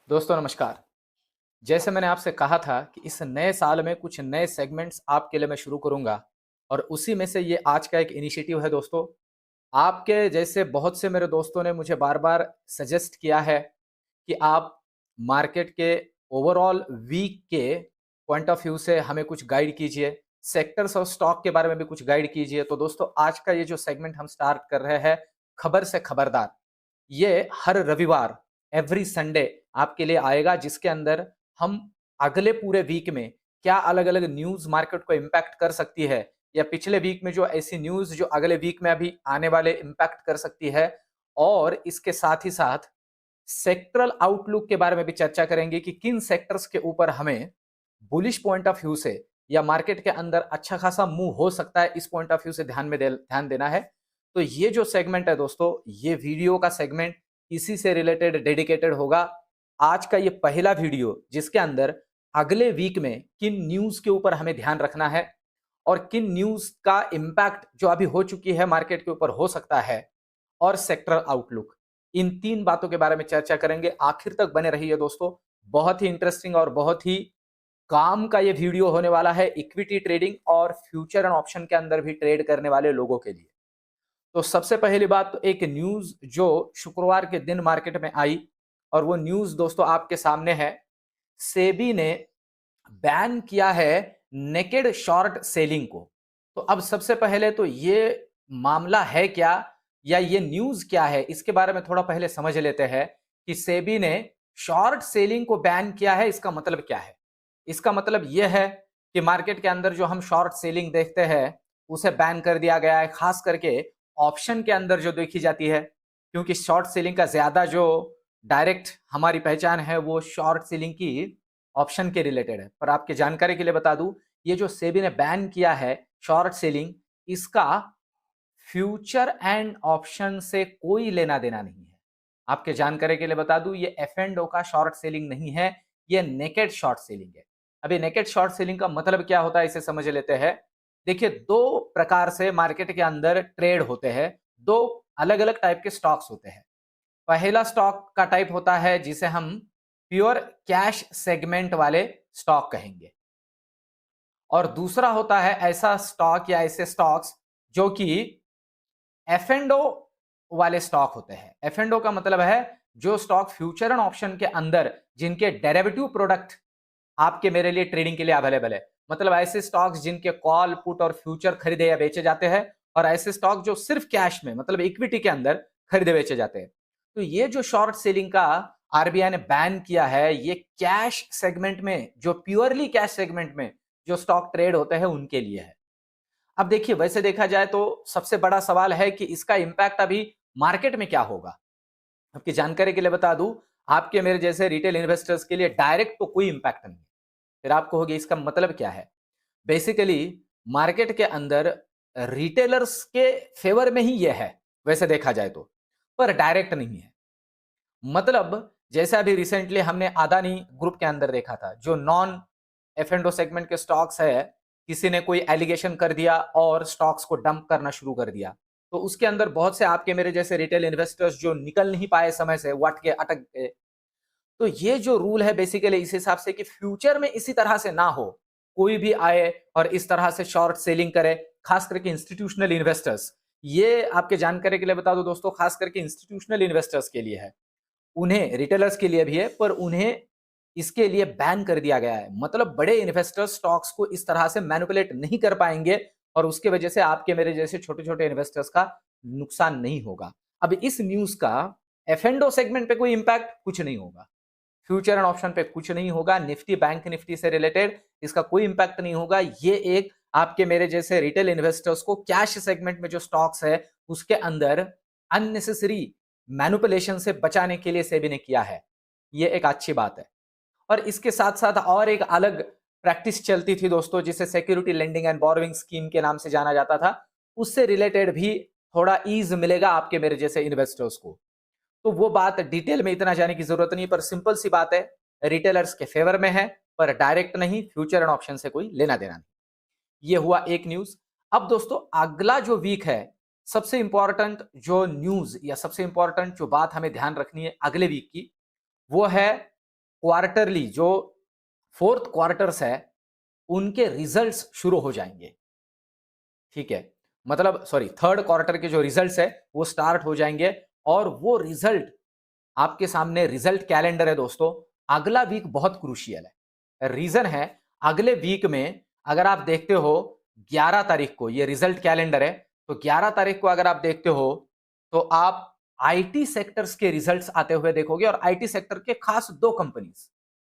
दोस्तों नमस्कार। जैसे मैंने आपसे कहा था कि इस नए साल में कुछ नए सेगमेंट्स आपके लिए मैं शुरू करूँगा और उसी में से ये आज का एक इनिशिएटिव है दोस्तों। आपके जैसे बहुत से मेरे दोस्तों ने मुझे बार-बार सजेस्ट किया है कि आप मार्केट के ओवरऑल वीक के पॉइंट ऑफ व्यू से हमें कुछ गाइड कीजिए, सेक्टर्स और स्टॉक के बारे में भी कुछ गाइड कीजिए। तो दोस्तों आज का ये जो सेगमेंट हम स्टार्ट कर रहे हैं, खबर से खबरदार। ये हर रविवार एवरी संडे आपके लिए आएगा जिसके अंदर हम अगले पूरे वीक में क्या अलग-अलग न्यूज़ मार्केट को इम्पैक्ट कर सकती है या पिछले वीक में जो ऐसी न्यूज़ जो अगले वीक में अभी आने वाले इम्पैक्ट कर सकती है और इसके साथ ही साथ सेक्टरल आउटलुक के बारे में भी चर्चा करेंगे कि किन सेक्टर्स के ऊपर हमें बुलिश पॉइंट ऑफ व्यू से या मार्केट के अंदर अच्छा खासा मूव हो सकता है, इस पॉइंट ऑफ व्यू से ध्यान देना है। तो ये जो सेगमेंट है दोस्तों, ये वीडियो का सेगमेंट इसी से रिलेटेड डेडिकेटेड होगा। आज का ये पहला वीडियो जिसके अंदर अगले वीक में किन न्यूज़ के ऊपर हमें ध्यान रखना है और किन न्यूज़ का इम्पैक्ट जो अभी हो चुकी है मार्केट के ऊपर हो सकता है और सेक्टरल आउटलुक, इन 3 बातों के बारे में चर्चा करेंगे। आखिर तक बने रहिए दोस्तों, बहुत ही इंटरेस्टिंग और बहुत ही काम का ये वीडियो होने वाला है इक्विटी ट्रेडिंग और फ्यूचर एंड ऑप्शन के अंदर भी ट्रेड करने वाले लोगों के लिए। तो सबसे पहली बात तो एक न्यूज़ जो शुक्रवार के दिन मार्केट में आई और वो न्यूज़ दोस्तों आपके सामने है। सेबी ने बैन किया है नेकेड शॉर्ट सेलिंग को। तो अब सबसे पहले तो ये मामला है क्या या ये न्यूज़ क्या है, इसके बारे में थोड़ा पहले समझ लेते हैं कि सेबी ने शॉर्ट सेलिंग को बैन किया है, इसका मतलब क्या है? इसका मतलब ये है कि मार्केट के अंदर जो हम शॉर्ट सेलिंग देखते हैं, उसे बैन कर दिया गया है, खास करके ऑप्शन के अंदर जो देखी जाती है, क्योंकि शॉर्ट सेलिंग का ज़्यादा जो डायरेक्ट हमारी पहचान है, वो शॉर्ट सेलिंग की ऑप्शन के रिलेटेड है। पर आपकी जानकारी के लिए बता दूं, ये जो सेबी ने बैन किया है शॉर्ट सेलिंग, इसका फ्यूचर एंड ऑप्शन से कोई लेना देना नहीं है। आपके जानकारी के लिए बता दूं, ये एफ एंड ओ का शॉर्ट सेलिंग नहीं है, ये नेकेड शॉर्ट सेलिंग है। अभी नेकेड शॉर्ट सेलिंग का मतलब क्या होता है, इसे समझ लेते हैं। देखिए, दो प्रकार से मार्केट के अंदर ट्रेड होते हैं, दो अलग अलग टाइप के स्टॉक्स होते हैं। पहला स्टॉक का टाइप होता है जिसे हम प्योर कैश सेगमेंट वाले स्टॉक कहेंगे और दूसरा होता है ऐसा स्टॉक या ऐसे स्टॉक्स जो कि एफ एंड ओ वाले स्टॉक होते हैं। एफ एंड ओ का मतलब है जो स्टॉक फ्यूचर एंड ऑप्शन के अंदर जिनके डेरिवेटिव प्रोडक्ट आपके मेरे लिए ट्रेडिंग के लिए अवेलेबल है। मतलब ऐसे स्टॉक्स जिनके कॉल पुट और फ्यूचर खरीदे या बेचे जाते हैं और ऐसे स्टॉक जो सिर्फ कैश में मतलब इक्विटी के अंदर खरीदे बेचे जाते हैं। तो ये जो शॉर्ट सेलिंग का आरबीआई ने बैन किया है, ये कैश सेगमेंट में जो प्योरली कैश सेगमेंट में जो स्टॉक ट्रेड होते हैं उनके लिए है। अब देखिए, वैसे देखा जाए तो सबसे बड़ा सवाल है कि इसका इंपैक्ट अभी मार्केट में क्या होगा। आपकी जानकारी के लिए बता दूं, आपके मेरे जैसे रिटेल इन्वेस्टर्स के लिए डायरेक्ट तो कोई इंपैक्ट नहीं है। फिर आपको होगी इसका मतलब क्या है। बेसिकली मार्केट के अंदर रिटेलर्स के फेवर में ही ये है, वैसे देखा जाए तो, पर डायरेक्ट नहीं है। मतलब जैसे अभी रिसेंटली हमने अदानी ग्रुप के अंदर देखा था, जो non F and O segment के स्टॉक्स है, किसी ने कोई एलिगेशन कर दिया और स्टॉक्स को डंप करना शुरू कर दिया। तो उसके अंदर बहुत से आपके मेरे जैसे रिटेल इन्वेस्टर्स जो निकल नहीं पाए समय से, वो अटक गए। तो ये जो रूल है बेसिकली इस हिसाब से कि फ्यूचर में इसी तरह से ना हो, कोई भी आए और इस तरह से शॉर्ट सेलिंग करे, खास करके इंस्टीट्यूशनल इन्वेस्टर्स। ये आपके जानकारी के लिए बता दो दोस्तों, खास करके इंस्टीट्यूशनल इन्वेस्टर्स के लिए है। उन्हें रिटेलर्स के लिए भी है, पर उन्हें इसके लिए बैन कर दिया गया है। मतलब बड़े इन्वेस्टर्स स्टॉक्स को इस तरह से मैनिपुलेट नहीं कर पाएंगे और उसके वजह से आपके मेरे जैसे छोटे-छोटे इन्वेस्टर्स का नुकसान नहीं होगा। अब इस न्यूज़ का एफ एंड ओ सेगमेंट पे कोई इंपैक्ट कुछ नहीं होगा। फ्यूचर एंड ऑप्शन पे कुछ नहीं होगा। निफ्टी बैंक निफ्टी से रिलेटेड इसका कोई इंपैक्ट नहीं होगा। ये एक आपके मेरे जैसे रिटेल इन्वेस्टर्स को कैश सेगमेंट में जो स्टॉक्स है उसके अंदर अननेसेसरी मैनिपुलेशन से बचाने के लिए सेबी ने किया है। ये एक अच्छी बात है। और इसके साथ-साथ और एक अलग प्रैक्टिस चलती थी दोस्तों, जिसे security lending and borrowing scheme के नाम से जाना जाता था। उससे रिलेटेड भी थोड़ा ईज़ मिलेगा आपके मेरे जैसे इन्वेस्टर्स को। तो वो बात डिटेल में इतना जाने की जरूरत नहीं, पर सिंपल सी बात है, रिटेलर्स के फेवर में है, पर डायरेक्ट नहीं, फ्यूचर एंड ऑप्शन से कोई लेना देना नहीं। ये हुआ एक न्यूज। अब दोस्तों अगला जो वीक है, सबसे इंपॉर्टेंट जो न्यूज या सबसे इंपॉर्टेंट जो बात हमें ध्यान रखनी है अगले वीक की, वो है क्वार्टरली जो फोर्थ क्वार्टर्स है उनके रिजल्ट्स शुरू हो जाएंगे, ठीक है, मतलब सॉरी थर्ड क्वार्टर के जो रिजल्ट्स है वो स्टार्ट हो जाएंगे और वो रिजल्ट आपके सामने रिजल्ट कैलेंडर है दोस्तों। अगला वीक बहुत क्रूशियल है। रीजन है अगले वीक में अगर आप देखते हो 11 तारीख को ये रिजल्ट कैलेंडर है, तो 11 तारीख को अगर आप देखते हो तो आप आईटी सेक्टर्स के रिजल्ट्स आते हुए देखोगे और आईटी सेक्टर के खास दो कंपनीज,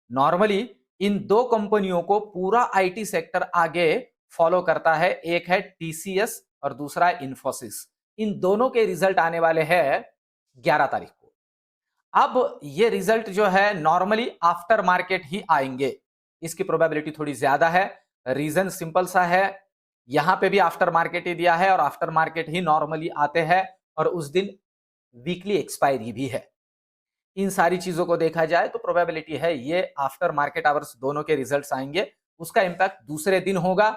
नॉर्मली इन दो कंपनियों को पूरा आईटी सेक्टर आगे फॉलो करता है, एक है टीसीएस और दूसरा है इंफोसिस। इन दोनों के रिजल्ट आने वाले हैं 11 तारीख को। अब ये रिजल्ट जो है नॉर्मली आफ्टर मार्केट ही आएंगे, इसकी प्रोबेबिलिटी थोड़ी ज्यादा है। रीजन सिंपल सा है, यहां पे भी आफ्टर मार्केट ही दिया है और आफ्टर मार्केट ही नॉर्मली आते हैं और उस दिन वीकली एक्सपायरी भी है। इन सारी चीजों को देखा जाए तो प्रोबेबिलिटी है ये आफ्टर मार्केट आवर्स दोनों के रिजल्ट्स आएंगे, उसका इंपैक्ट दूसरे दिन होगा।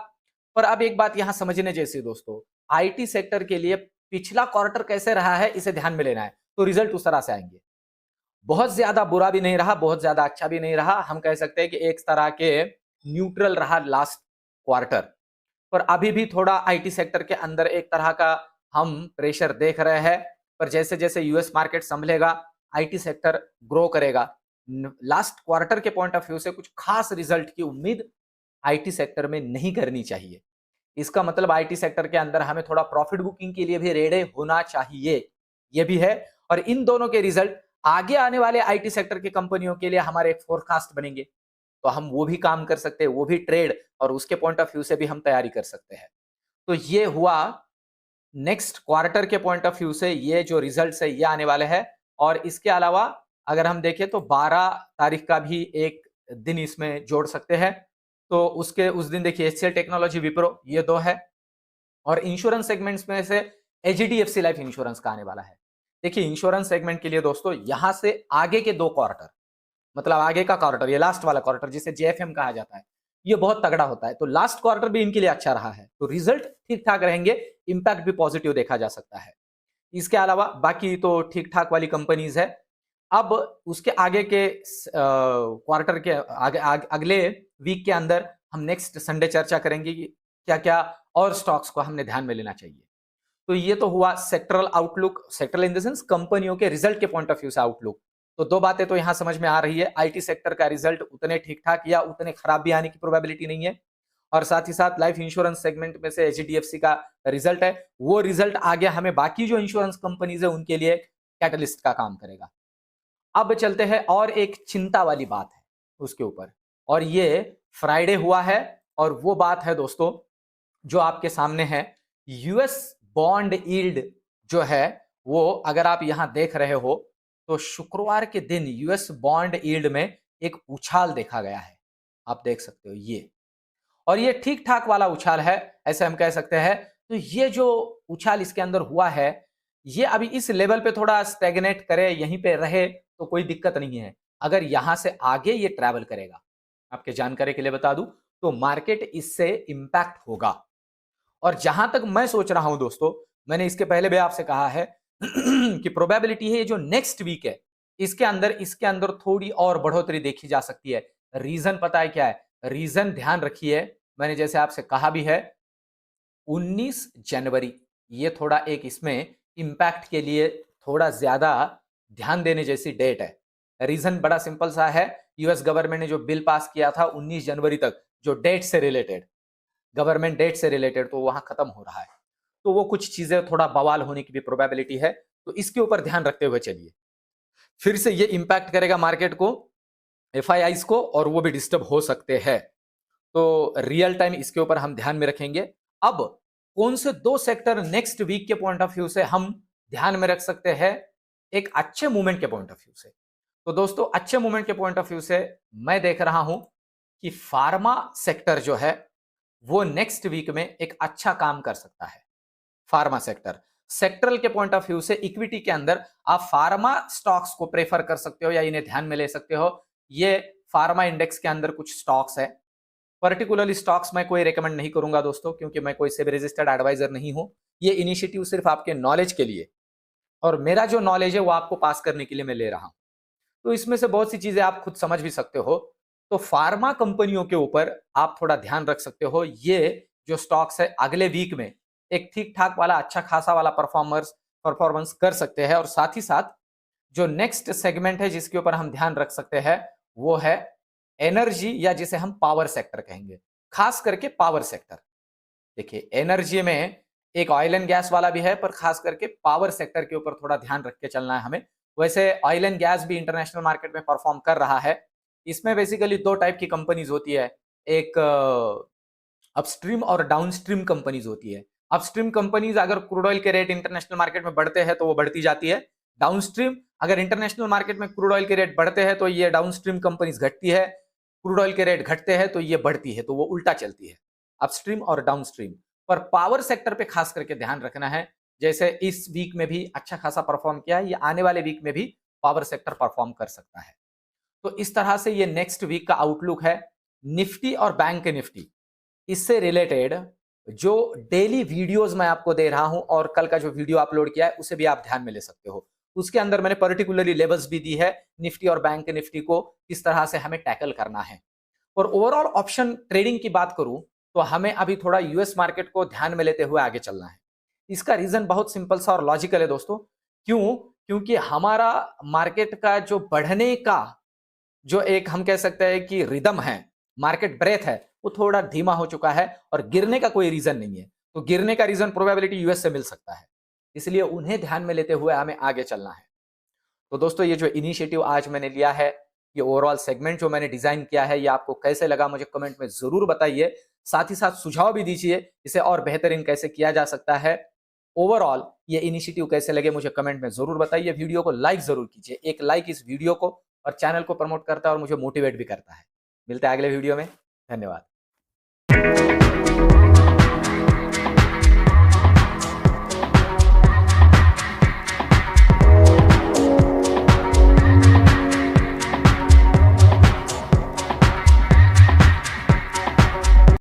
पर अब एक बात यहां समझने जैसी दोस्तों, आईटी सेक्टर के लिए पिछला क्वार्टर कैसे रहा है इसे ध्यान में लेना है, तो रिजल्ट उस तरह से आएंगे। बहुत ज्यादा बुरा भी नहीं रहा, बहुत ज्यादा अच्छा भी नहीं रहा, हम कह सकते हैं कि एक तरह के न्यूट्रल रहा लास्ट क्वार्टर। पर अभी भी थोड़ा आईटी सेक्टर के अंदर एक तरह का हम प्रेशर देख रहे हैं, पर जैसे जैसे यूएस मार्केट संभलेगा आईटी सेक्टर ग्रो करेगा। लास्ट क्वार्टर के पॉइंट ऑफ व्यू से कुछ खास रिजल्ट की उम्मीद आईटी सेक्टर में नहीं करनी चाहिए। इसका मतलब आईटी सेक्टर के अंदर हमें थोड़ा प्रॉफिट बुकिंग के लिए भी रेडी होना चाहिए, ये भी है। और इन दोनों के रिजल्ट आगे आने वाले आईटी सेक्टर की कंपनियों के लिए हमारे एक फोरकास्ट बनेंगे, तो हम वो भी काम कर सकते हैं, वो भी ट्रेड और उसके पॉइंट ऑफ व्यू से भी हम तैयारी कर सकते हैं। तो ये हुआ नेक्स्ट क्वार्टर के पॉइंट ऑफ व्यू से ये जो रिजल्ट्स है ये आने वाले हैं। और इसके अलावा अगर हम देखें तो 12 तारीख का भी एक दिन इसमें जोड़ सकते हैं, तो उसके उस दिन देखिए एचसीएल टेक्नोलॉजी, विप्रो, ये दो है। और इंश्योरेंस सेगमेंट्स में से एचडीएफसी लाइफ इंश्योरेंस का आने वाला है। देखिए इंश्योरेंस सेगमेंट के लिए दोस्तों यहां से आगे के दो क्वार्टर, मतलब आगे का क्वार्टर, ये लास्ट वाला क्वार्टर जिसे जेएफएम कहा जाता है, ये बहुत तगड़ा होता है। तो लास्ट क्वार्टर भी इनके लिए अच्छा रहा है, तो रिजल्ट ठीक ठाक रहेंगे, इंपैक्ट भी पॉजिटिव देखा जा सकता है। इसके अलावा बाकी तो ठीक ठाक वाली कंपनीज है। अब उसके आगे के क्वार्टर के अगले वीक के अंदर हम नेक्स्ट संडे चर्चा करेंगे कि क्या क्या और स्टॉक्स को हमने ध्यान में लेना चाहिए। तो ये तो हुआ sectoral outlook, sectoral in the sense कंपनियों के रिजल्ट के पॉइंट ऑफ व्यू से आउटलुक। तो दो बातें तो यहां समझ में आ रही है, आईटी सेक्टर का रिजल्ट उतने ठीक ठाक या उतने खराब भी आने की प्रोबेबिलिटी नहीं है, और साथ ही साथ लाइफ इंश्योरेंस सेगमेंट में से एचडीएफसी का रिजल्ट है, वो रिजल्ट आगे हमें बाकी जो इंश्योरेंस कंपनीज है उनके लिए कैटलिस्ट का काम करेगा। अब चलते हैं और एक चिंता वाली बात है उसके ऊपर, और ये फ्राइडे हुआ है, और वो बात है दोस्तों जो आपके सामने है, यूएस बॉन्ड यील्ड जो है वो अगर आप यहां देख रहे हो तो शुक्रवार के दिन यूएस बॉन्ड यील्ड में एक उछाल देखा गया है, आप देख सकते हो ये, और ये ठीक ठाक वाला उछाल है ऐसे हम कह सकते हैं। तो ये जो उछाल इसके अंदर हुआ है ये अभी इस लेवल पे थोड़ा स्टेगनेट करे, यहीं पे रहे तो कोई दिक्कत नहीं है। अगर यहां से आगे ये ट्रैवल करेगा, आपके जानकारी के लिए बता दूं, तो मार्केट इससे इंपैक्ट होगा। और जहां तक मैं सोच रहा हूं दोस्तों, मैंने इसके पहले भी आपसे कहा है कि प्रोबेबिलिटी है जो नेक्स्ट वीक है इसके अंदर थोड़ी और बढ़ोतरी देखी जा सकती है। रीजन पता है क्या है? रीजन ध्यान रखिए, मैंने जैसे आपसे कहा भी है 19 जनवरी, ये थोड़ा एक इसमें इंपैक्ट के लिए थोड़ा ज्यादा ध्यान देने जैसी डेट है। रीजन बड़ा सिंपल सा है, यूएस गवर्नमेंट ने जो बिल पास किया था 19 जनवरी तक, जो डेट से रिलेटेड, गवर्नमेंट डेट से रिलेटेड, तो वहां खत्म हो रहा है, तो वो कुछ चीजें थोड़ा बवाल होने की भी प्रोबेबिलिटी है। तो इसके ऊपर ध्यान रखते हुए चलिए, फिर से ये इंपैक्ट करेगा मार्केट को, एफआईआईस को, और वो भी डिस्टर्ब हो सकते हैं। तो रियल टाइम इसके ऊपर हम ध्यान में रखेंगे। अब कौन से दो सेक्टर नेक्स्ट वीक के पॉइंट ऑफ व्यू से हम ध्यान में रख सकते हैं एक अच्छे मूवमेंट के पॉइंट ऑफ व्यू से? तो दोस्तों अच्छे मूवमेंट के पॉइंट ऑफ व्यू से मैं देख रहा हूं कि फार्मा सेक्टर जो है वो नेक्स्ट वीक में एक अच्छा काम कर सकता है। फार्मा सेक्टर, सेक्टरल के पॉइंट ऑफ व्यू से इक्विटी के अंदर आप फार्मा स्टॉक्स को प्रेफर कर सकते हो या इन्हें ध्यान में ले सकते हो। ये फार्मा इंडेक्स के अंदर कुछ स्टॉक्स है, पर्टिकुलरली स्टॉक्स मैं कोई रेकमेंड नहीं करूंगा दोस्तों, क्योंकि मैं कोई सेबी रजिस्टर्ड एडवाइजर नहीं हूं। ये इनिशिएटिव सिर्फ आपके नॉलेज के लिए, और मेरा जो नॉलेज है वो आपको पास करने के लिए मैं ले रहा हूं। तो इसमें से बहुत सी चीजें आप खुद समझ भी सकते हो। तो फार्मा कंपनियों के ऊपर आप थोड़ा ध्यान रख सकते हो। ये जो स्टॉक्स है अगले वीक में एक ठीक ठाक वाला अच्छा खासा वाला परफॉर्मेंस कर सकते हैं। और साथ ही साथ जो नेक्स्ट सेगमेंट है जिसके ऊपर हम ध्यान रख सकते हैं वो है एनर्जी, या जिसे हम पावर सेक्टर कहेंगे, खास करके पावर सेक्टर। देखिए एनर्जी में एक ऑयल एंड गैस वाला भी है, पर खास करके पावर सेक्टर के ऊपर थोड़ा ध्यान रख के चलना है हमें। वैसे ऑयल एंड गैस भी इंटरनेशनल मार्केट में परफॉर्म कर रहा है। इसमें बेसिकली दो टाइप की कंपनीज होती है, एक अपस्ट्रीम और डाउनस्ट्रीम कंपनीज होती है। अपस्ट्रीम कंपनीज अगर क्रूड ऑयल के रेट इंटरनेशनल मार्केट में बढ़ते हैं तो वो बढ़ती जाती है। डाउनस्ट्रीम अगर इंटरनेशनल मार्केट में क्रूड ऑयल के रेट बढ़ते हैं तो ये डाउनस्ट्रीम कंपनीज घटती है, क्रूड ऑयल के रेट घटते हैं तो ये बढ़ती है, तो वो उल्टा चलती है, अपस्ट्रीम और डाउनस्ट्रीम। पर पावर सेक्टर पे खास करके ध्यान रखना है। जैसे इस वीक में भी अच्छा खासा परफॉर्म किया है, ये आने वाले वीक में भी पावर सेक्टर परफॉर्म कर सकता है। तो इस तरह से ये नेक्स्ट वीक का आउटलुक है। निफ्टी और बैंक निफ्टी, इससे रिलेटेड जो डेली वीडियोस मैं आपको दे रहा हूं और कल का जो वीडियो अपलोड किया है उसे भी आप ध्यान में ले सकते हो। उसके अंदर मैंने पर्टिकुलरली लेवल्स भी दी है, निफ्टी और बैंक निफ्टी को किस तरह से हमें टैकल करना है। और ओवरऑल ऑप्शन ट्रेडिंग की बात करूं तो हमें अभी थोड़ा यूएस मार्केट को ध्यान में लेते हुए आगे चलना है। इसका रीजन बहुत सिंपल सा और लॉजिकल है दोस्तों। क्यों? क्योंकि हमारा मार्केट का जो बढ़ने का जो एक हम कह सकते हैं कि रिदम है, मार्केट ब्रेथ है, वो थोड़ा धीमा हो चुका है और गिरने का कोई रीजन नहीं है। तो गिरने का रीजन प्रोबेबिलिटी यूएस से मिल सकता है, इसलिए उन्हें ध्यान में लेते हुए हमें आगे चलना है। तो दोस्तों ये जो इनिशिएटिव आज मैंने लिया है, ये ओवरऑल सेगमेंट जो मैंने डिजाइन किया है, ये आपको कैसे लगा मुझे कमेंट में जरूर बताइए। साथ ही साथ सुझाव भी दीजिए इसे और बेहतरीन कैसे किया जा सकता है। ओवरऑल ये इनिशिएटिव कैसे लगे मुझे कमेंट में जरूर बताइए। वीडियो को लाइक जरूर कीजिए, एक लाइक इस वीडियो को और चैनल को प्रमोट करता है और मुझे मोटिवेट भी करता है। मिलते हैं अगले वीडियो में। धन्यवाद।